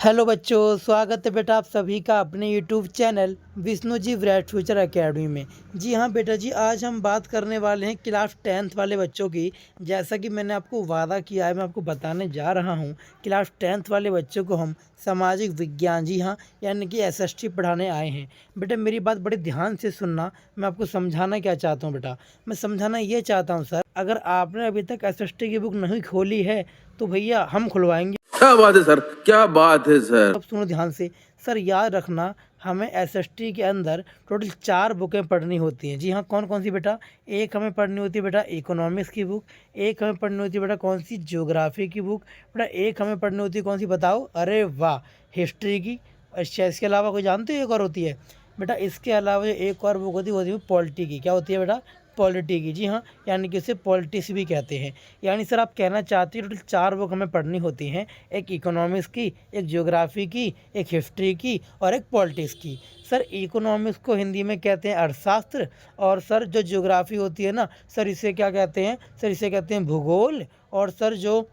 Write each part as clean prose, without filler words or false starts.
Hello बच्चों, स्वागत है बेटा आप सभी का अपने YouTube channel Vishnu ji bright future academy में। जी हाँ बेटा जी, आज हम बात करने वाले हैं क्लास 10th वाले बच्चों की। जैसा कि मैंने आपको वादा किया है, मैं आपको बताने जा रहा हूँ। क्लास 10th वाले बच्चों को हम सामाजिक विज्ञान, जी हाँ, यानी कि एसएसटी पढ़ाने आए हैं। बेटा मेरी बात बड़े ध्यान से सुनना, मैं आपको समझाना क्या चाहता हूँ बेटा। मैं समझाना ये चाहता हूँ सर, अगर आपने अभी तक एसएसटी की बुक नहीं खोली है तो भैया हम खुलवाएंगे। क्या बात है सर, क्या बात है सर। अब सुनो ध्यान से सर, याद रखना हमें एसएसटी के अंदर टोटल 4 बुकें पढ़नी होती हैं। जी हाँ, कौन कौन सी बेटा? एक हमें पढ़नी होती है बेटा इकोनॉमिक्स की बुक, एक हमें पढ़नी होती है बेटा कौन सी, ज्योग्राफी की बुक, बेटा एक हमें पढ़नी होती है कौन सी बताओ? अरे वाह, हिस्ट्री की। अच्छा, इसके अलावा कोई जानते हो एक और होती है बेटा? इसके अलावा जो एक और बुक होती है वो होती है पॉलिटी की। क्या होती है बेटा? पॉलिटी की। जी हाँ, यानी कि उसे पॉलिटिक्स भी कहते हैं। यानी सर आप कहना चाहते हो टोटल 4 बुक हमें पढ़नी होती हैं, एक इकोनॉमिक्स की, एक ज्योग्राफी की, एक हिस्ट्री की और एक पॉलिटिक्स की। सर इकोनॉमिक्स को हिंदी में कहते हैं अर्थशास्त्र, और सर जो ज्योग्राफी होती है ना सर, इसे क्या कहते हैं? सर इसे कहते हैं भूगोल। और सर जो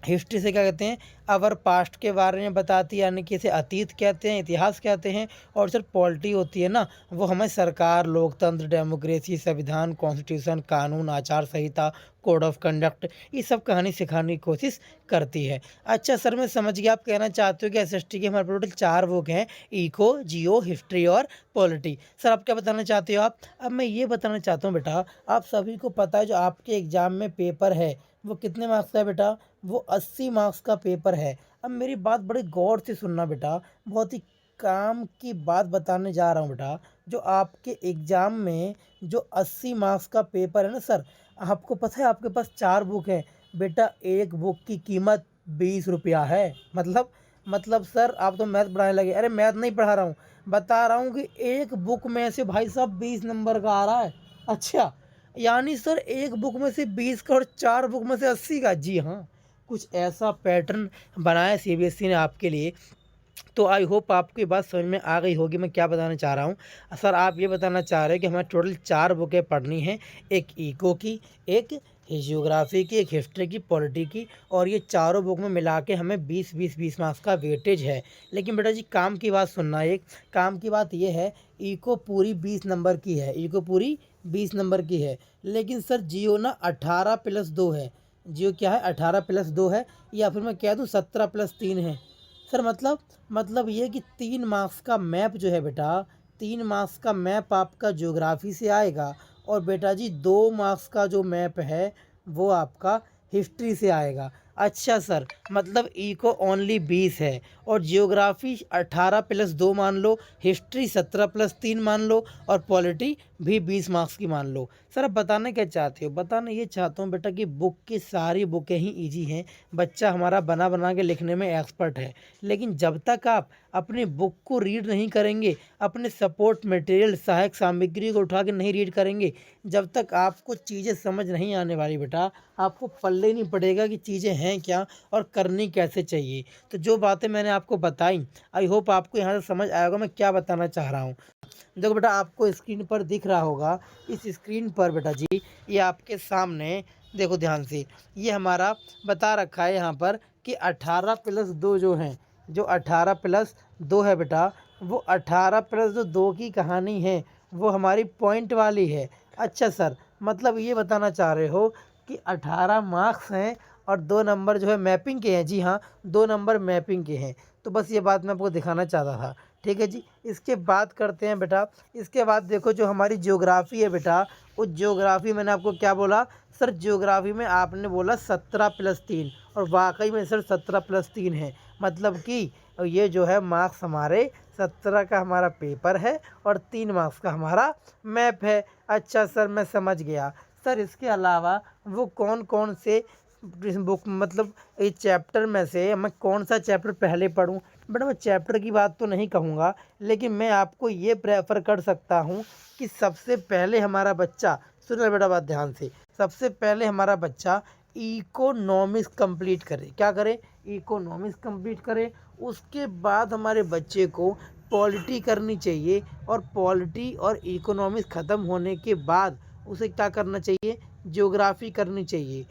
हिस्ट्री से क्या कहते हैं? अवर पास्ट के बारे में बताती है, यानी कि इसे अतीत कहते हैं, इतिहास कहते हैं। और सर पॉलिटी होती है ना, वो हमें सरकार, लोकतंत्र, डेमोक्रेसी, संविधान, कॉन्स्टिट्यूशन, कानून, आचार संहिता, कोड ऑफ कंडक्ट, ये सब कहानी सिखाने की कोशिश करती है। अच्छा सर, मैं समझ गया आप कहना चाहते हो कि एसएसटी के हमारे टोटल 4 बुक हैं, इको, जियो, हिस्ट्री और पॉलिटी। सर आप क्या बताना चाहते हो आप? अब मैं ये बताना चाहता हूँ बेटा, आप सभी को पता है जो आपके एग्ज़ाम में पेपर है वो कितने मार्क्स का है बेटा? वो 80 मार्क्स का पेपर है। अब मेरी बात बड़े गौर से सुनना बेटा, बहुत ही काम की बात बताने जा रहा हूँ बेटा। जो आपके एग्ज़ाम में जो 80 मार्क्स का पेपर है ना सर, आपको पता है आपके पास 4 बुक हैं बेटा, एक बुक की कीमत 20 रुपया है। मतलब सर आप तो मैथ पढ़ाने लगे। अरे मैथ नहीं पढ़ा रहा हूँ, बता रहा हूँ कि एक बुक में से भाई साहब 20 नंबर का आ रहा है। अच्छा, यानी सर एक बुक में से 20 का और 4 बुक में से 80 का। जी हाँ, कुछ ऐसा पैटर्न बनाया सीबीएसई ने आपके लिए। तो आई होप आपको ये बात समझ में आ गई होगी मैं क्या बताना चाह रहा हूँ। सर आप ये बताना चाह रहे हैं कि हमें टोटल 4 बुकें पढ़नी हैं, एक इको की, एक जियोग्राफी की, एक हिस्ट्री की, पॉलिटी की, और ये चारों बुक में मिला के हमें 20-20-20 मार्क्स का वेटेज है। लेकिन बेटा जी काम की बात सुनना, एक काम की बात ये है, इको पूरी 20 नंबर की है, इको पूरी 20 नंबर की है। लेकिन सर जियो ना 18+2 है। जियो क्या है? 18+2 है, या फिर मैं कह दूँ 17+3 है। सर मतलब ये कि 3 मार्क्स का मैप जो है बेटा, 3 मार्क्स का मैप आपका ज्योग्राफी से आएगा, और बेटा जी 2 मार्क्स का जो मैप है वो आपका हिस्ट्री से आएगा। अच्छा सर, मतलब इको ओनली 20 है और जियोग्राफी 18+2 मान लो, हिस्ट्री 17+3 मान लो, और पॉलिटी भी 20 मार्क्स की मान लो। सर अब बताना क्या चाहते हो? बताना ये चाहता हूँ बेटा कि बुक की सारी बुकें ही ईजी हैं, बच्चा हमारा बना बना के लिखने में एक्सपर्ट है। लेकिन जब तक आप अपनी बुक को रीड नहीं करेंगे, अपने सपोर्ट मटेरियल, सहायक सामग्री को उठा के नहीं रीड करेंगे, जब तक आपको चीज़ें समझ नहीं आने वाली बेटा, आपको पल्ले नहीं पड़ेगा कि चीज़ें हैं क्या और करनी कैसे चाहिए। तो जो बातें मैंने आपको बताई, आई होप आपको यहाँ से समझ आएगा मैं क्या बताना चाह रहा हूँ। देखो बेटा, आपको स्क्रीन पर दिख रहा होगा, इस स्क्रीन पर बेटा जी ये आपके सामने देखो ध्यान से, ये हमारा बता रखा है यहाँ पर कि 18+2 जो हैं, जो 18+2 है बेटा, वो 18+2 की कहानी है, वो हमारी पॉइंट वाली है। अच्छा सर, मतलब ये बताना चाह रहे हो कि 18 मार्क्स हैं और 2 नंबर जो है मैपिंग के हैं। जी हाँ, 2 नंबर मैपिंग के हैं। तो बस ये बात मैं आपको दिखाना चाहता था। ठीक है जी, इसके बाद करते हैं बेटा, इसके बाद देखो जो हमारी ज्योग्राफी है बेटा, उस ज्योग्राफी मैंने आपको क्या बोला सर? ज्योग्राफी में आपने बोला 17+3, और वाकई में सर 17+3 है। मतलब कि ये जो है मार्क्स हमारे 17 का हमारा पेपर है और 3 मार्क्स का हमारा मैप है। अच्छा सर, मैं समझ गया। सर इसके अलावा वो कौन कौन से बुक, मतलब इस चैप्टर में से मैं कौन सा चैप्टर पहले पढूं? बेटा मैं चैप्टर की बात तो नहीं कहूँगा, लेकिन मैं आपको ये प्रेफर कर सकता हूँ कि सबसे पहले हमारा बच्चा, सुनो बेटा बात ध्यान से, सबसे पहले हमारा बच्चा इकोनॉमिक्स कंप्लीट करे। क्या करे? इकोनॉमिक्स कंप्लीट करे। उसके बाद हमारे बच्चे को पॉलिटी करनी चाहिए, और पॉलिटी और इकोनॉमिक्स ख़त्म होने के बाद उसे क्या करना चाहिए? ज्योग्राफी करनी चाहिए।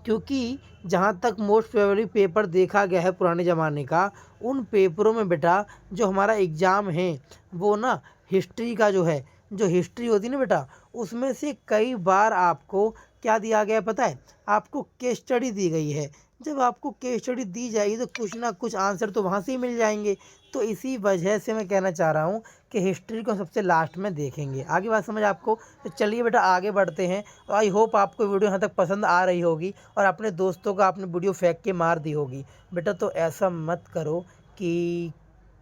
क्योंकि जहाँ तक मोस्ट प्रोबेबली पेपर देखा गया है पुराने ज़माने का, उन पेपरों में बेटा जो हमारा एग्ज़ाम है वो ना हिस्ट्री का जो है, जो हिस्ट्री होती है ना बेटा, उसमें से कई बार आपको क्या दिया गया है पता है? आपको केस स्टडी दी गई है। जब आपको केस स्टडी दी जाएगी तो कुछ ना कुछ आंसर तो वहाँ से ही मिल जाएंगे। तो इसी वजह से मैं कहना चाह रहा हूँ कि हिस्ट्री को सबसे लास्ट में देखेंगे। आगे बात समझ आपको? तो चलिए बेटा आगे बढ़ते हैं। आई होप आपको वीडियो यहाँ तक पसंद आ रही होगी और अपने दोस्तों को आपने वीडियो फेंक के मार दी होगी। बेटा तो ऐसा मत करो कि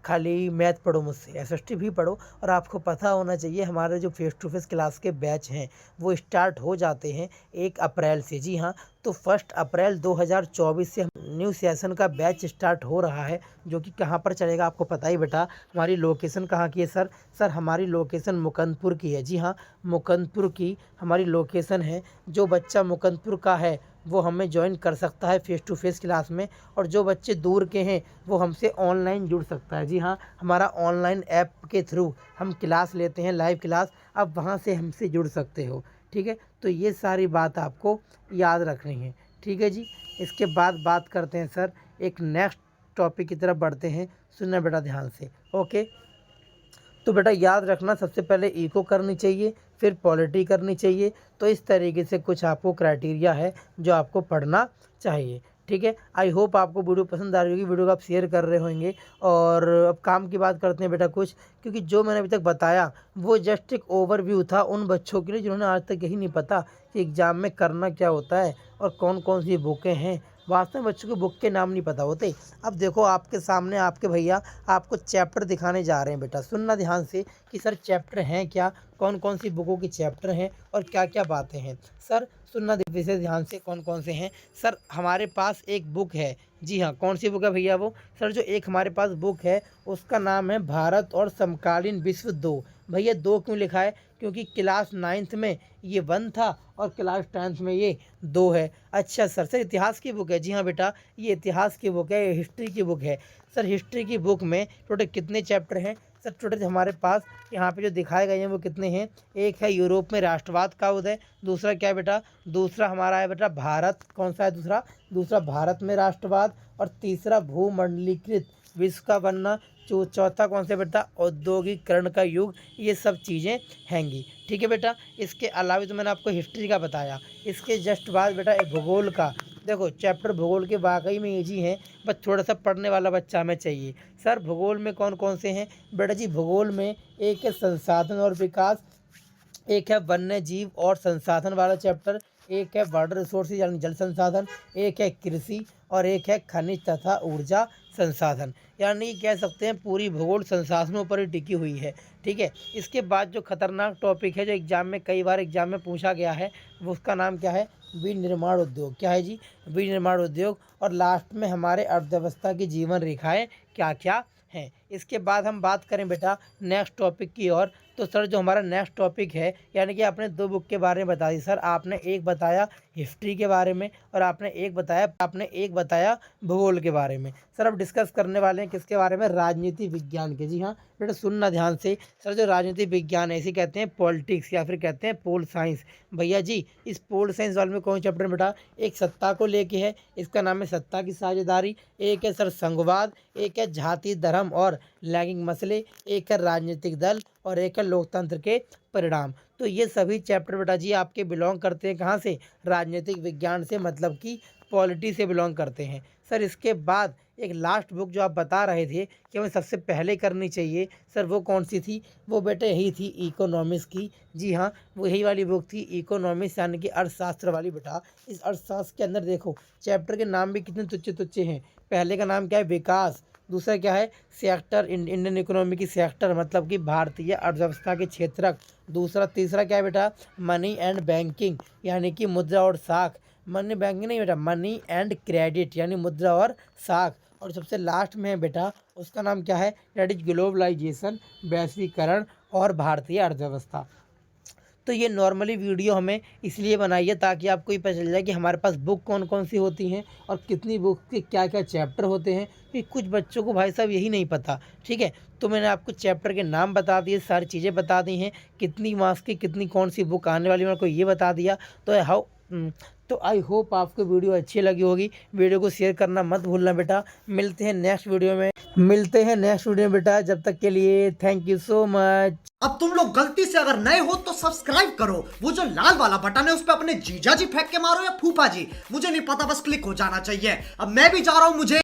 खाली मैथ पढ़ो मुझसे, एसएसटी भी पढ़ो। और आपको पता होना चाहिए हमारे जो फेस टू फेस क्लास के बैच हैं वो स्टार्ट हो जाते हैं 1 अप्रैल से। जी हाँ, तो 1 अप्रैल 2024 से न्यू सेशन का बैच स्टार्ट हो रहा है, जो कि कहाँ पर चलेगा आपको पता ही बेटा। हमारी लोकेशन कहाँ की है सर? सर हमारी लोकेशन मुकंदपुर की है। जी हाँ, मुकंदपुर की हमारी लोकेशन है। जो बच्चा मुकंदपुर का है वो हमें ज्वाइन कर सकता है फेस टू फेस क्लास में, और जो बच्चे दूर के हैं वो हमसे ऑनलाइन जुड़ सकता है। जी हाँ, हमारा ऑनलाइन ऐप के थ्रू हम क्लास लेते हैं, लाइव क्लास। आप वहाँ से हमसे जुड़ सकते हो। ठीक है, तो ये सारी बात आपको याद रखनी है। ठीक है जी। इसके बाद बात करते हैं सर एक नेक्स्ट टॉपिक की तरफ बढ़ते हैं। सुनना बेटा ध्यान से। ओके, तो बेटा याद रखना, सबसे पहले इको करनी चाहिए, फिर पॉलिटी करनी चाहिए। तो इस तरीके से कुछ आपको क्राइटेरिया है जो आपको पढ़ना चाहिए। ठीक है, आई होप आपको वीडियो पसंद आ रही होगी, वीडियो को आप शेयर कर रहे होंगे। और अब काम की बात करते हैं बेटा कुछ, क्योंकि जो मैंने अभी तक बताया वो जस्ट एक ओवरव्यू था उन बच्चों के लिए जिन्होंने आज तक यही नहीं पता कि एग्ज़ाम में करना क्या होता है और कौन कौन सी बुकें हैं। वास्तव में बच्चों के बुक के नाम नहीं पता होते। अब देखो आपके सामने आपके भैया आपको चैप्टर दिखाने जा रहे हैं। बेटा सुनना ध्यान से कि सर चैप्टर हैं क्या, कौन कौन सी बुकों के चैप्टर हैं और क्या क्या बातें हैं। सर सुनना विशेष ध्यान से, कौन कौन से हैं। सर हमारे पास एक बुक है। जी हाँ, कौन सी बुक है भैया वो? सर जो एक हमारे पास बुक है उसका नाम है भारत और समकालीन विश्व 2। भैया 2 क्यों लिखा है? क्योंकि क्लास 9th में ये 1 था और क्लास 10th में ये 2 है। अच्छा सर, सर इतिहास की बुक है? जी हाँ बेटा, ये इतिहास की बुक है, ये हिस्ट्री की बुक है। सर हिस्ट्री की बुक में टोटल कितने चैप्टर हैं? सर टोटल हमारे पास यहाँ पे जो दिखाए गए हैं वो कितने हैं? एक है यूरोप में राष्ट्रवाद का उदय, दूसरा क्या है बेटा? दूसरा हमारा है बेटा भारत। कौन सा है दूसरा? दूसरा भारत में राष्ट्रवाद। और तीसरा भूमंडलीकृत विश्व का बनना। चौथा कौन सा बेटा? औद्योगिकरण का युग। ये सब चीज़ें हैंगी। ठीक है बेटा, इसके अलावा तो मैंने आपको हिस्ट्री का बताया। इसके जस्ट बाद बेटा एक भूगोल का। देखो चैप्टर भूगोल के वाकई में ईजी हैं, बस थोड़ा सा पढ़ने वाला बच्चा हमें चाहिए। सर भूगोल में कौन कौन से हैं? बेटा जी भूगोल में एक है संसाधन और विकास, एक है वन्य जीव और संसाधन वाला चैप्टर, एक है वाटर रिसोर्सेज यानी जल संसाधन, एक है कृषि और एक है खनिज तथा ऊर्जा संसाधन। यानी कह सकते हैं पूरी भूगोल संसाधनों पर ही टिकी हुई है। ठीक है, इसके बाद जो खतरनाक टॉपिक है जो एग्जाम में कई बार एग्जाम में पूछा गया है वो उसका नाम क्या है? विनिर्माण उद्योग। क्या है जी? विनिर्माण उद्योग। और लास्ट में हमारे अर्थव्यवस्था की जीवन रेखाएं क्या क्या हैं। इसके बाद हम बात करें बेटा नेक्स्ट टॉपिक की ओर। तो सर जो हमारा नेक्स्ट टॉपिक है, यानी कि आपने 2 बुक के बारे में बता दी सर। आपने एक बताया हिस्ट्री के बारे में और आपने एक बताया भूगोल के बारे में। सर अब डिस्कस करने वाले हैं किसके बारे में? राजनीति विज्ञान के। जी हाँ बेटा सुनना ध्यान से। सर जो राजनीति विज्ञान है इसे कहते हैं पॉलिटिक्स या फिर कहते हैं पोल साइंस। भैया जी इस पोल साइंस वाले में कौन चैप्टर बेटा? एक सत्ता को लेके है, इसका नाम है सत्ता की साझेदारी। एक है सर संघवाद, एक है जाति धर्म और लैंगिक मसले, एक है राजनीतिक दल और एक है लोकतंत्र के परिणाम। तो ये सभी चैप्टर बेटा जी आपके बिलोंग करते हैं कहाँ से? राजनीतिक विज्ञान से, मतलब कि पॉलिटी से बिलोंग करते हैं। सर इसके बाद एक लास्ट बुक जो आप बता रहे थे कि हमें सबसे पहले करनी चाहिए, सर वो कौन सी थी? वो बेटा यही थी इकोनॉमिक्स की। जी हाँ, वो यही वाली बुक थी इकोनॉमिक्स यानी कि अर्थशास्त्र वाली। बेटा इस अर्थशास्त्र के अंदर देखो चैप्टर के नाम भी कितने तुच्छ तुच्छ हैं। पहले का नाम क्या है? विकास। दूसरा क्या है? सेक्टर, इंडियन इकोनॉमी की सेक्टर मतलब कि भारतीय अर्थव्यवस्था के क्षेत्रक। तीसरा क्या है बेटा? मनी एंड बैंकिंग यानी कि मुद्रा और साख। मनी बैंकिंग नहीं बेटा, मनी एंड क्रेडिट यानी मुद्रा और साख। और सबसे लास्ट में है बेटा उसका नाम क्या है? दैट इज ग्लोबलाइजेशन, वैश्वीकरण और भारतीय अर्थव्यवस्था। तो ये नॉर्मली वीडियो हमें इसलिए बनाई है ताकि आपको ये पता चल जाए कि हमारे पास बुक कौन कौन सी होती हैं और कितनी बुक के क्या क्या चैप्टर होते हैं, क्योंकि कुछ बच्चों को भाई साहब यही नहीं पता। ठीक है, तो मैंने आपको चैप्टर के नाम बता दिए, सारी चीज़ें बता दी हैं, कितनी मार्क्स की कितनी कौन सी बुक आने वाली, मैंने आपको ये बता दिया। तो हाउ तो आई होप आपको वीडियो अच्छी लगी होगी। वीडियो को शेयर करना मत भूलना बेटा। मिलते हैं नेक्स्ट वीडियो में बेटा। जब तक के लिए थैंक यू सो मच। अब तुम लोग गलती से अगर नए हो तो सब्सक्राइब करो, वो जो लाल वाला बटन है उस पर अपने जीजा जी फेंक के मारो या फूफा जी, मुझे नहीं पता, बस क्लिक हो जाना चाहिए। अब मैं भी जा रहा हूं, मुझे